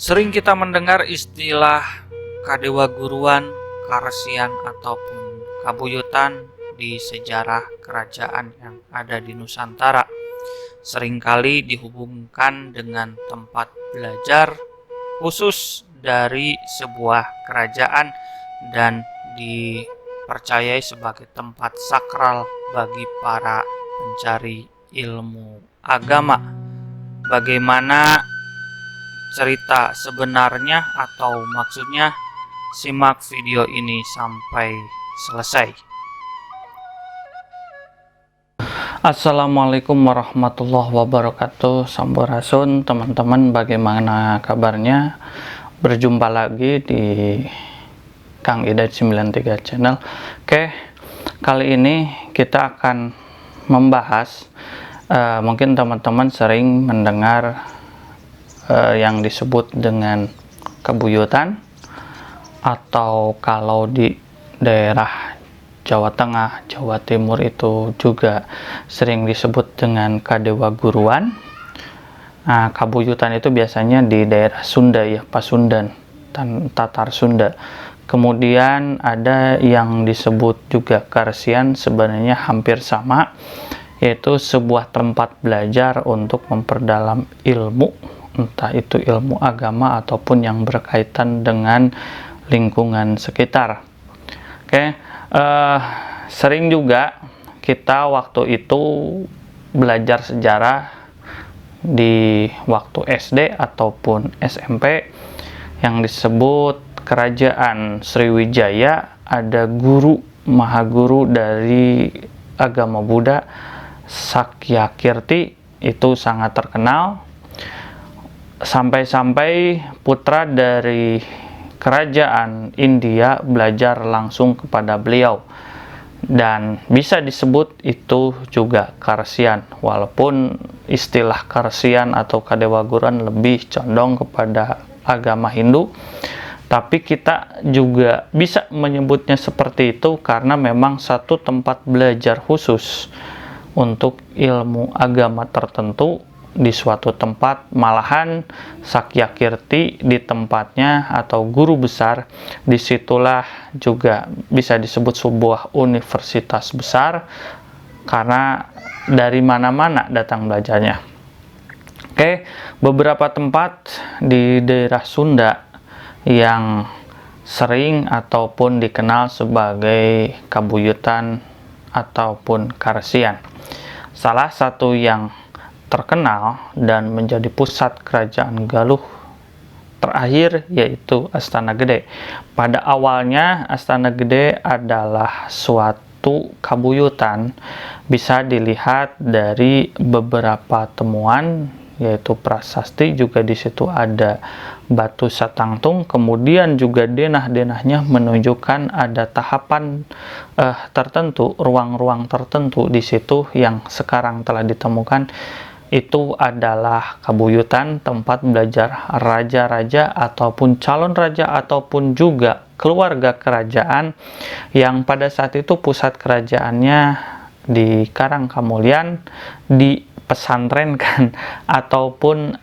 Sering kita mendengar istilah kadewa guruan, karesian ataupun kabuyutan di sejarah kerajaan yang ada di Nusantara. Seringkali dihubungkan dengan tempat belajar khusus dari sebuah kerajaan dan dipercayai sebagai tempat sakral bagi para pencari ilmu agama. Bagaimana cerita sebenarnya atau maksudnya? Simak video ini sampai selesai. Assalamualaikum warahmatullahi wabarakatuh. Sampurasun teman-teman, bagaimana kabarnya? Berjumpa lagi di Kang Ida 93 channel. Oke, kali ini kita akan membahas mungkin teman-teman sering mendengar yang disebut dengan kabuyutan, atau kalau di daerah Jawa Tengah, Jawa Timur itu juga sering disebut dengan kadewa guruan. Nah, kabuyutan itu biasanya di daerah Sunda ya, Pasundan, Tatar Sunda. Kemudian ada yang disebut juga karesian, sebenarnya hampir sama, yaitu sebuah tempat belajar untuk memperdalam ilmu, entah itu ilmu agama ataupun yang berkaitan dengan lingkungan sekitar. Oke, sering juga kita waktu itu belajar sejarah di waktu SD ataupun SMP yang disebut kerajaan Sriwijaya. Ada guru mahaguru dari agama Buddha, Sakyakirti, itu sangat terkenal. Sampai-sampai putra dari kerajaan India belajar langsung kepada beliau, dan bisa disebut itu juga karesian, walaupun istilah karesian atau kadewa guruan lebih condong kepada agama Hindu, tapi kita juga bisa menyebutnya seperti itu karena memang satu tempat belajar khusus untuk ilmu agama tertentu di suatu tempat. Malahan Sakyakirti di tempatnya atau guru besar, disitulah juga bisa disebut sebuah universitas besar karena dari mana-mana datang belajarnya. Oke, beberapa tempat di daerah Sunda yang sering ataupun dikenal sebagai kabuyutan ataupun karesian. Salah satu yang terkenal dan menjadi pusat kerajaan Galuh terakhir yaitu Astana Gede. Pada awalnya Astana Gede adalah suatu kabuyutan, bisa dilihat dari beberapa temuan, yaitu prasasti, juga di situ ada batu satangtung, kemudian juga denah-denahnya menunjukkan ada tahapan tertentu, ruang-ruang tertentu di situ yang sekarang telah ditemukan. Itu adalah kabuyutan, tempat belajar raja-raja ataupun calon raja ataupun juga keluarga kerajaan yang pada saat itu pusat kerajaannya di Karangkamulian, dipesantrenkan ataupun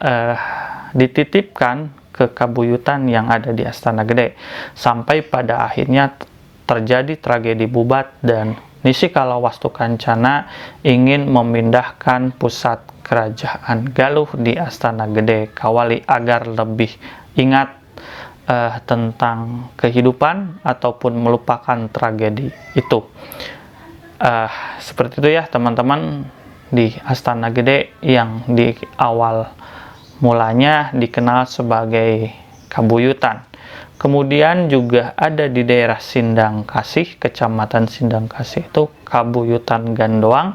dititipkan ke kabuyutan yang ada di Astana Gede, sampai pada akhirnya terjadi tragedi Bubat dan Nisikalawastukancana ingin memindahkan pusat kerajaan Galuh di Astana Gede Kawali agar lebih ingat tentang kehidupan ataupun melupakan tragedi itu. Seperti itu ya teman-teman, di Astana Gede yang di awal mulanya dikenal sebagai kabuyutan. Kemudian juga ada di daerah Sindang Kasih, kecamatan Sindang Kasih itu kabuyutan Gandoang.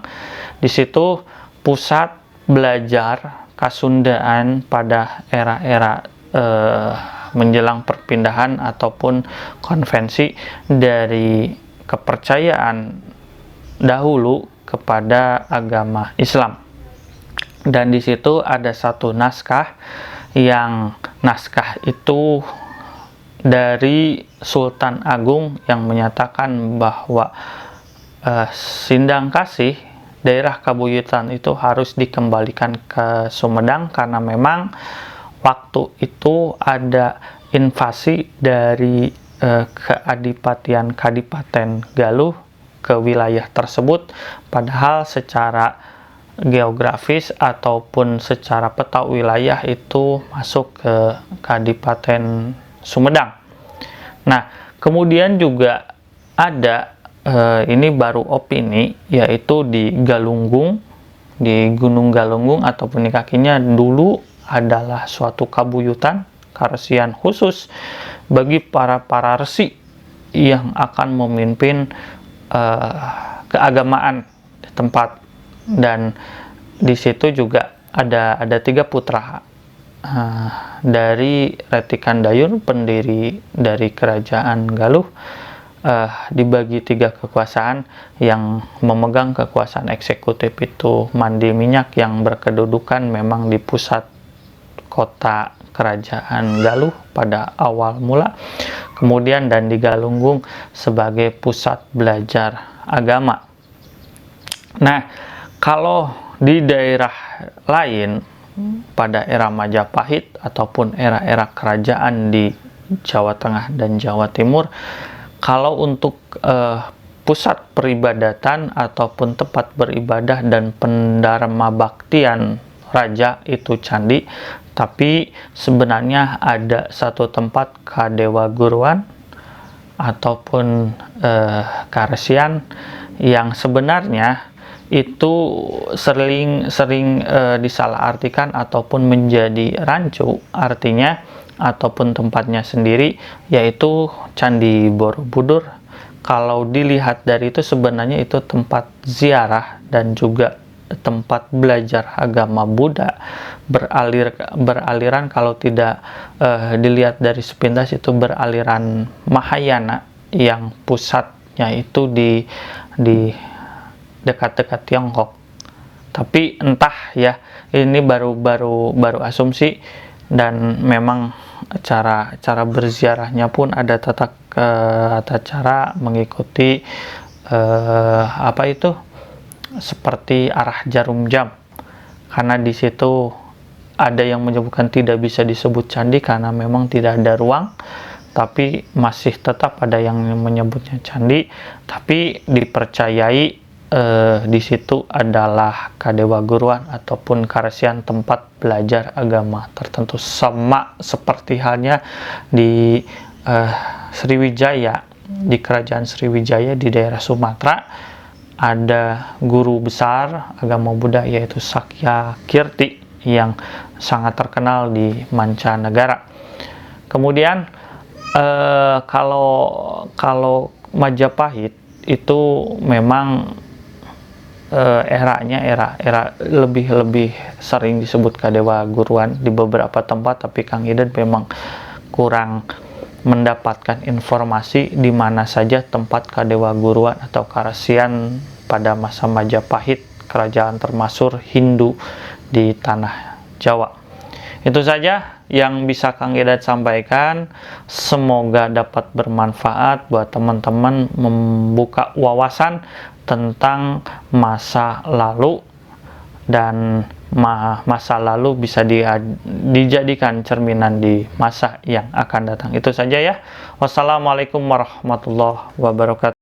Di situ pusat belajar Kasundaan pada era-era menjelang perpindahan ataupun konvensi dari kepercayaan dahulu kepada agama Islam. Dan di situ ada satu naskah, yang naskah itu dari Sultan Agung yang menyatakan bahwa Sindang Kasih, daerah kabuyutan itu harus dikembalikan ke Sumedang karena memang waktu itu ada invasi dari keadipatian Kadipaten Galuh ke wilayah tersebut, padahal secara geografis ataupun secara peta wilayah itu masuk ke Kadipaten Sumedang. Nah, kemudian juga ada ini baru opini, yaitu di Galunggung, di Gunung Galunggung ataupun di kakinya dulu adalah suatu kabuyutan karesian khusus bagi para resi yang akan memimpin keagamaan di tempat, dan di situ juga ada 3 putra dari Retikan Dayun, pendiri dari kerajaan Galuh. Dibagi 3 kekuasaan, yang memegang kekuasaan eksekutif itu Mandi Minyak yang berkedudukan memang di pusat kota kerajaan Galuh pada awal mula, kemudian dan di Galunggung sebagai pusat belajar agama. Nah, kalau di daerah lain pada era Majapahit ataupun era-era kerajaan di Jawa Tengah dan Jawa Timur, kalau untuk pusat peribadatan ataupun tempat beribadah dan pendharma baktian raja itu candi, tapi sebenarnya ada satu tempat Kadewa Guruan ataupun Karesian yang sebenarnya itu sering disalahartikan ataupun menjadi rancu artinya ataupun tempatnya sendiri, yaitu Candi Borobudur. Kalau dilihat dari itu sebenarnya itu tempat ziarah dan juga tempat belajar agama Buddha beraliran, kalau tidak dilihat dari sepintas itu beraliran Mahayana yang pusatnya itu di dekat-dekat Tiongkok. Tapi entah ya, ini baru asumsi, dan memang cara berziarahnya pun ada tata cara mengikuti apa itu, seperti arah jarum jam, karena di situ ada yang menyebutkan tidak bisa disebut candi karena memang tidak ada ruang, tapi masih tetap ada yang menyebutnya candi, tapi dipercayai di situ adalah Kadewa Guruan ataupun Karesian, tempat belajar agama tertentu, sama seperti halnya di Sriwijaya, di kerajaan Sriwijaya di daerah Sumatera ada guru besar agama Buddha yaitu Sakya Kirti yang sangat terkenal di mancanegara. Kemudian kalau Majapahit itu memang era lebih sering disebut Kadewa Guruan di beberapa tempat, tapi Kang Iden memang kurang mendapatkan informasi di mana saja tempat Kadewa Guruan atau Karesian pada masa Majapahit, kerajaan termasyhur Hindu di tanah Jawa. Itu saja yang bisa Kang Iden sampaikan. Semoga dapat bermanfaat buat teman-teman, membuka wawasan tentang masa lalu, dan masa lalu bisa dijadikan cerminan di masa yang akan datang. Itu saja ya. Wassalamualaikum warahmatullahi wabarakatuh.